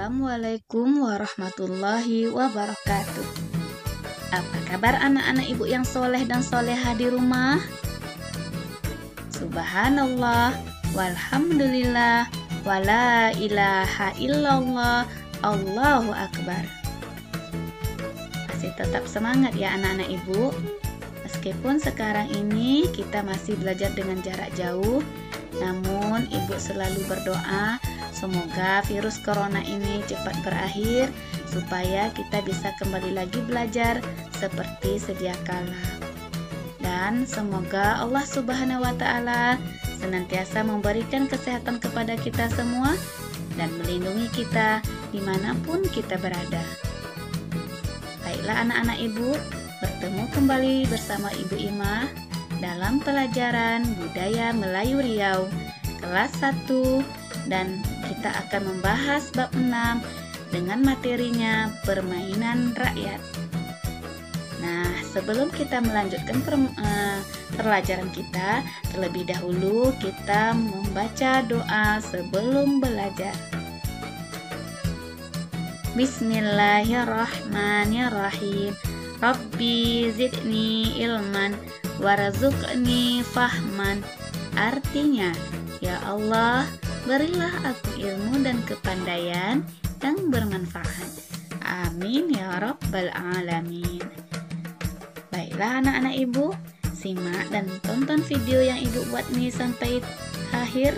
Assalamualaikum warahmatullahi wabarakatuh. Apa kabar anak-anak ibu yang soleh dan soleha di rumah? Subhanallah, walhamdulillah, wala ilaha illallah, Allahu akbar. Masih tetap semangat ya anak-anak ibu. Meskipun sekarang ini kita masih belajar dengan jarak jauh, namun ibu selalu berdoa semoga virus corona ini cepat berakhir supaya kita bisa kembali lagi belajar seperti sedia kala. Dan semoga Allah Subhanahu wa Ta'ala senantiasa memberikan kesehatan kepada kita semua dan melindungi kita dimanapun kita berada. Baiklah anak-anak ibu, bertemu kembali bersama Ibu Ima dalam pelajaran Budaya Melayu Riau kelas 1, dan kita akan membahas bab 6 dengan materinya permainan rakyat. Nah, sebelum kita melanjutkan pelajaran kita, terlebih dahulu kita membaca doa sebelum belajar. Bismillahirrahmanirrahim. Rabbi zidni ilman warzuqni fahman. Artinya, ya Allah, berilah aku ilmu dan kepandaian yang bermanfaat. Amin ya rabbal alamin. Baiklah anak-anak ibu, simak dan tonton video yang ibu buat ini sampai akhir.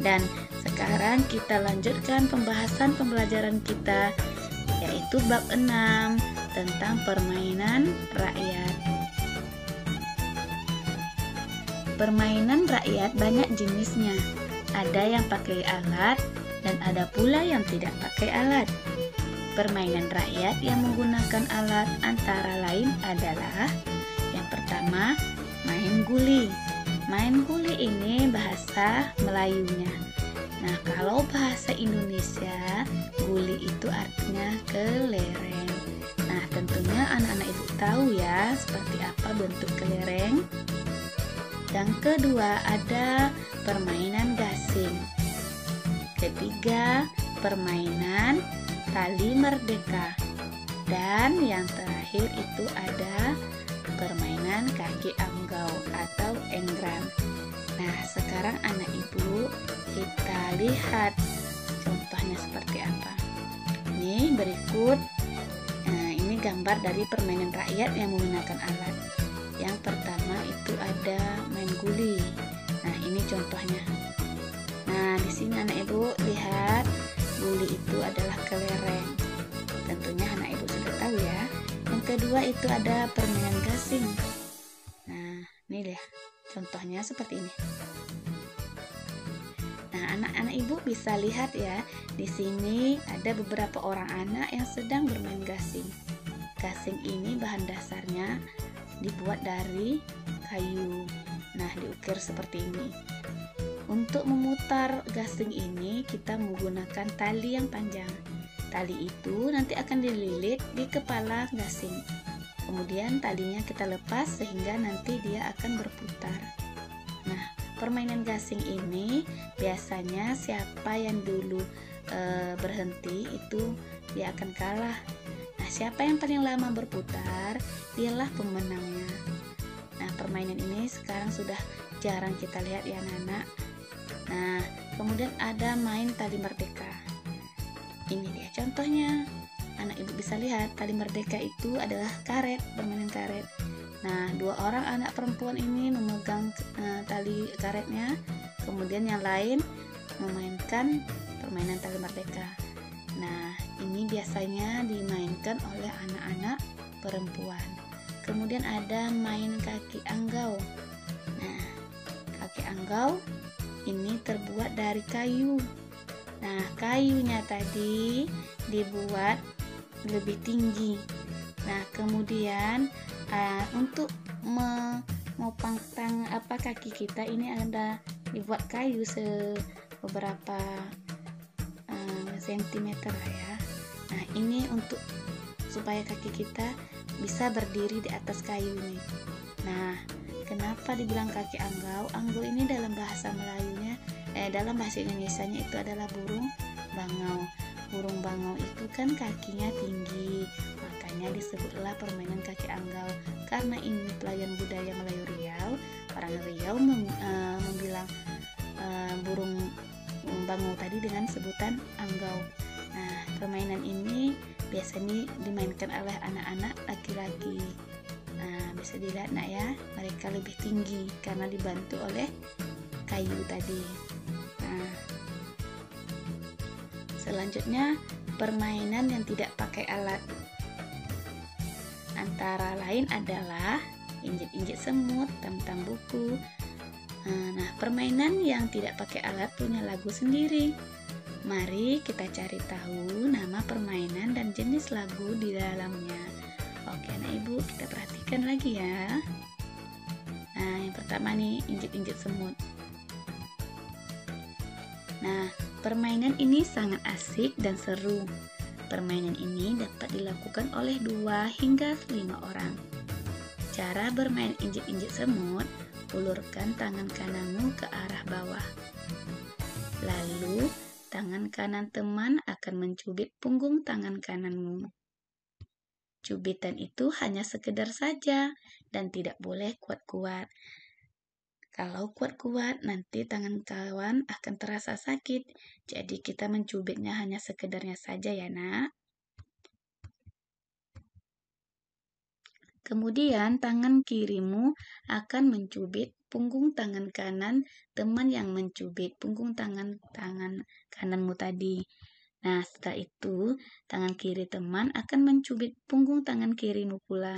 Dan sekarang kita lanjutkan pembahasan pembelajaran kita, yaitu bab 6 tentang permainan rakyat. Permainan rakyat banyak jenisnya. Ada yang pakai alat dan ada pula yang tidak pakai alat. Permainan rakyat yang menggunakan alat antara lain adalah yang pertama, main guli. Main guli ini bahasa Melayunya. Nah, kalau bahasa Indonesia, guli itu artinya kelereng. Nah, tentunya anak-anak ibu tahu ya seperti apa bentuk kelereng. Yang kedua ada permainan gasing. Ketiga, permainan tali merdeka. Dan yang terakhir itu ada permainan kaki anggau atau enggram. Nah, sekarang anak ibu kita lihat contohnya seperti apa. Ini berikut ini gambar dari permainan rakyat yang menggunakan alat. Yang pertama itu ada main guli. Nah, ini contohnya. Nah, di sini anak ibu lihat guli itu adalah kelereng. Tentunya anak ibu sudah tahu ya. Yang kedua itu ada permainan gasing. Nah, ini deh contohnya seperti ini. Nah, anak-anak ibu bisa lihat ya, di sini ada beberapa orang anak yang sedang bermain gasing. Gasing ini bahan dasarnya dibuat dari kayu. Nah, diukir seperti ini. Untuk memutar gasing ini kita menggunakan tali yang panjang. Tali itu nanti akan dililit di kepala gasing. Kemudian talinya kita lepas sehingga nanti dia akan berputar. Nah, permainan gasing ini biasanya siapa yang dulu berhenti itu dia akan kalah. Nah, siapa yang paling lama berputar, dialah pemenangnya. Nah, permainan ini sekarang sudah jarang kita lihat ya anak-anak. Nah, kemudian ada main tali merdeka. Ini dia contohnya. Anak ibu bisa lihat tali merdeka itu adalah karet, permainan karet. Nah, dua orang anak perempuan ini memegang tali karetnya, kemudian yang lain memainkan permainan tali merdeka. Nah, ini biasanya dimainkan oleh anak-anak perempuan. Kemudian ada main kaki anggau. Nah, kaki anggau ini terbuat dari kayu. Nah, kayunya tadi dibuat lebih tinggi. Nah, kemudian untuk memopang kaki kita ini ada dibuat kayu beberapa sentimeter ya. Nah, ini untuk supaya kaki kita bisa berdiri di atas kayu ini. Nah, kenapa dibilang kaki anggau? Anggau ini dalam bahasa Melayunya dalam bahasa Indonesianya itu adalah burung bangau. burung bangau itu kan kakinya tinggi, makanya disebutlah permainan kaki anggau. Karena ini pelayan budaya Melayu Riau, orang Riau membilang burung bangau tadi dengan sebutan anggau. Nah, permainan ini biasanya dimainkan oleh anak-anak laki-laki. Nah, bisa dilihat nak ya, mereka lebih tinggi karena dibantu oleh kayu tadi. Nah, selanjutnya permainan yang tidak pakai alat. Antara lain adalah injek-injek semut, tam-tam buku. Nah, permainan yang tidak pakai alat punya lagu sendiri. Mari kita cari tahu nama permainan dan jenis lagu di dalamnya. Oke, anak ibu, kita perhatikan lagi ya. Nah, yang pertama nih, injek-injek semut. Nah, permainan ini sangat asik dan seru. Permainan ini dapat dilakukan oleh 2 hingga 5 orang. Cara bermain injek-injek semut, ulurkan tangan kananmu ke arah bawah. Lalu, tangan kanan teman akan mencubit punggung tangan kananmu. Cubitan itu hanya sekedar saja dan tidak boleh kuat-kuat. Kalau kuat-kuat, nanti tangan kawan akan terasa sakit. Jadi kita mencubitnya hanya sekedarnya saja ya nak. Kemudian tangan kirimu akan mencubit punggung tangan kanan teman yang mencubit punggung tangan kananmu tadi. Nah, setelah itu tangan kiri teman akan mencubit punggung tangan kirimu pula.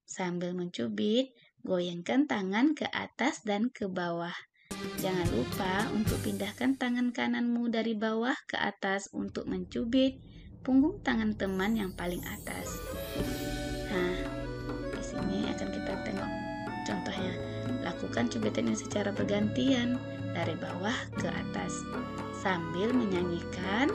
Sambil mencubit, goyangkan tangan ke atas dan ke bawah. Jangan lupa untuk pindahkan tangan kananmu dari bawah ke atas untuk mencubit punggung tangan teman yang paling atas. Nah, di sini akan kita tengok contohnya. Lakukan cubitan ini secara bergantian dari bawah ke atas sambil menyanyikan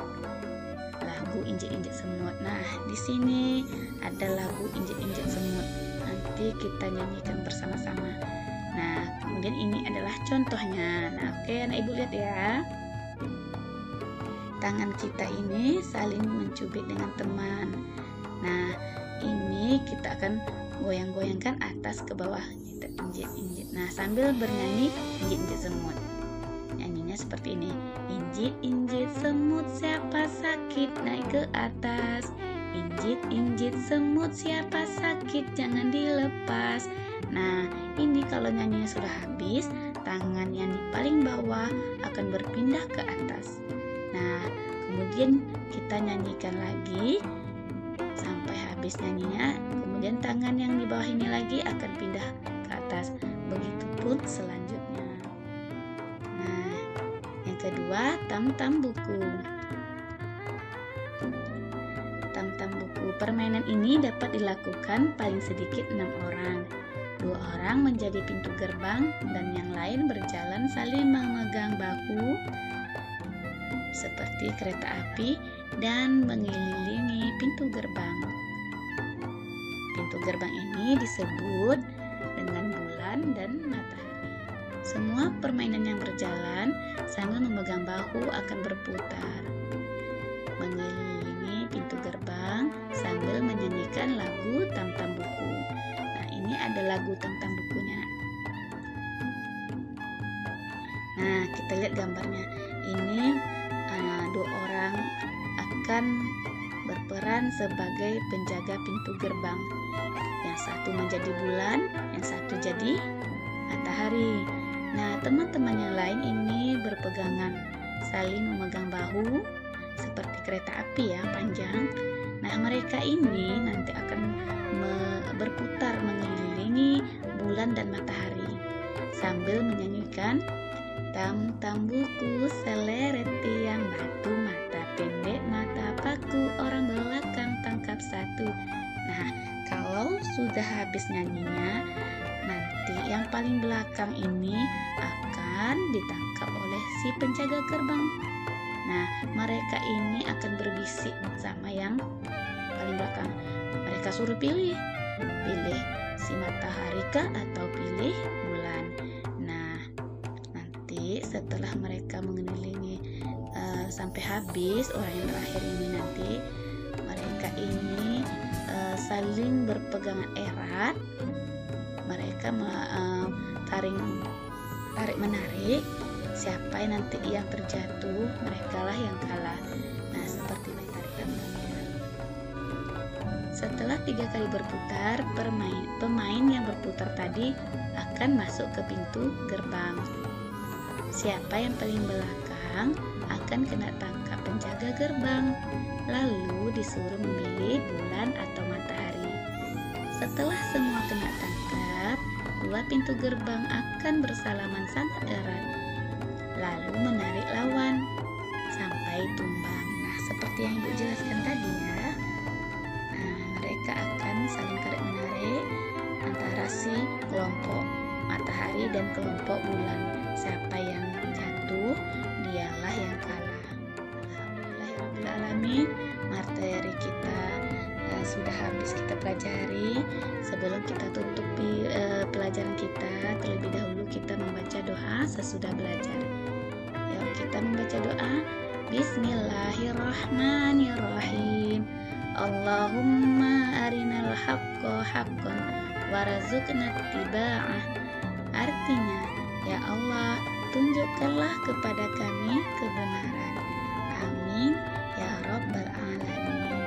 lagu injek-injek semut. Nah, di sini ada lagu injek-injek semut. Nanti kita nyanyikan bersama-sama. Nah, kemudian ini adalah contohnya. Nah, oke, anak ibu lihat ya. Tangan kita ini saling mencubit dengan teman. Nah, ini kita akan goyang-goyangkan atas ke bawah, kita injek-injek. Nah, sambil bernyanyi injek-injek semut. Nyanyinya seperti ini. Injit-injit semut siapa sakit naik ke atas. Injit-injit semut siapa sakit jangan dilepas. Nah, ini kalau nyanyinya sudah habis, tangan yang di paling bawah akan berpindah ke atas. Nah, kemudian kita nyanyikan lagi sampai habis nyanyinya. Kemudian tangan yang di bawah ini lagi akan pindah ke atas. Begitupun selanjutnya. Nah, yang kedua, tam-tam buku. Tam-tam buku. Permainan ini dapat dilakukan paling sedikit 6 orang. 2 orang menjadi pintu gerbang dan yang lain berjalan saling memegang bahu seperti kereta api dan mengelilingi pintu gerbang. Pintu gerbang ini disebut dengan bulan dan matahari. Semua permainan yang berjalan sambil memegang bahu akan berputar mengelilingi pintu gerbang sambil menyanyikan lagu tam-tam buku. Nah, ini ada lagu tam-tam bukunya. Nah, kita lihat gambarnya. Ini 2 orang akan berperan sebagai penjaga pintu gerbang. Yang satu menjadi bulan, yang satu jadi matahari. Nah, teman-teman yang lain ini berpegangan, saling memegang bahu seperti kereta api ya, panjang. Nah, mereka ini nanti akan berputar mengelilingi bulan dan matahari sambil menyanyikan tam-tam buku seleret tiang batu mata pendek mata paku orang belakang tangkap satu. Nah, kalau sudah habis nyanyinya, nanti yang paling belakang ini akan ditangkap oleh si penjaga gerbang. Nah, mereka ini akan berbisik sama yang paling belakang. Mereka suruh pilih si matahari kah atau pilih bulan. Nah, nanti setelah mereka mengelilingi sampai habis orang yang terakhir ini nanti, mereka ini saling berpegangan erat. Mereka tarik menarik. Siapa yang nanti yang terjatuh, merekalah yang kalah. Nah, seperti ini tarikannya. Setelah 3 kali berputar, pemain yang berputar tadi akan masuk ke pintu gerbang. Siapa yang paling belakang akan kena tangkap penjaga gerbang, lalu disuruh memilih bulan atau matahari. Setelah semua kena tangkap, 2 pintu gerbang akan bersalaman sangat erat, lalu menarik lawan sampai tumbang. Nah, seperti yang Ibu jelaskan tadi ya. Nah, mereka akan saling tarik menarik antara si kelompok matahari dan kelompok bulan. Siapa yang jatuh, dialah yang kalah. Alhamdulillahirrahmanirrahim, materi kita sudah habis kita pelajari. Sebelum kita tutup pelajaran kita, terlebih dahulu kita membaca doa sesudah belajar. Yuk kita membaca doa. Bismillahirrahmanirrahim. Allahumma arinal haqqa haqqan warzuqna ittiba'ah. Artinya, ya Allah, tunjukkanlah kepada kami kebenaran. Amin ya rabbal alamin.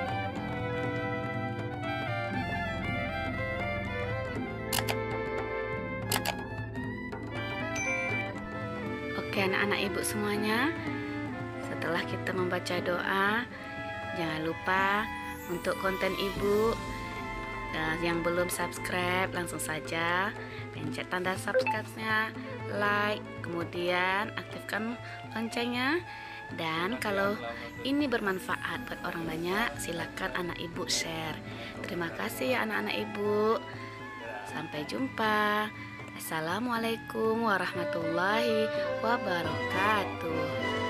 Oke anak-anak Ibu semuanya, setelah kita membaca doa, jangan lupa untuk konten Ibu yang belum subscribe, langsung saja pencet tanda subscribe-nya, like, kemudian aktifkan loncengnya. Dan kalau ini bermanfaat buat orang banyak, silakan anak Ibu share. Terima kasih ya anak-anak Ibu. Sampai jumpa. Assalamualaikum warahmatullahi wabarakatuh.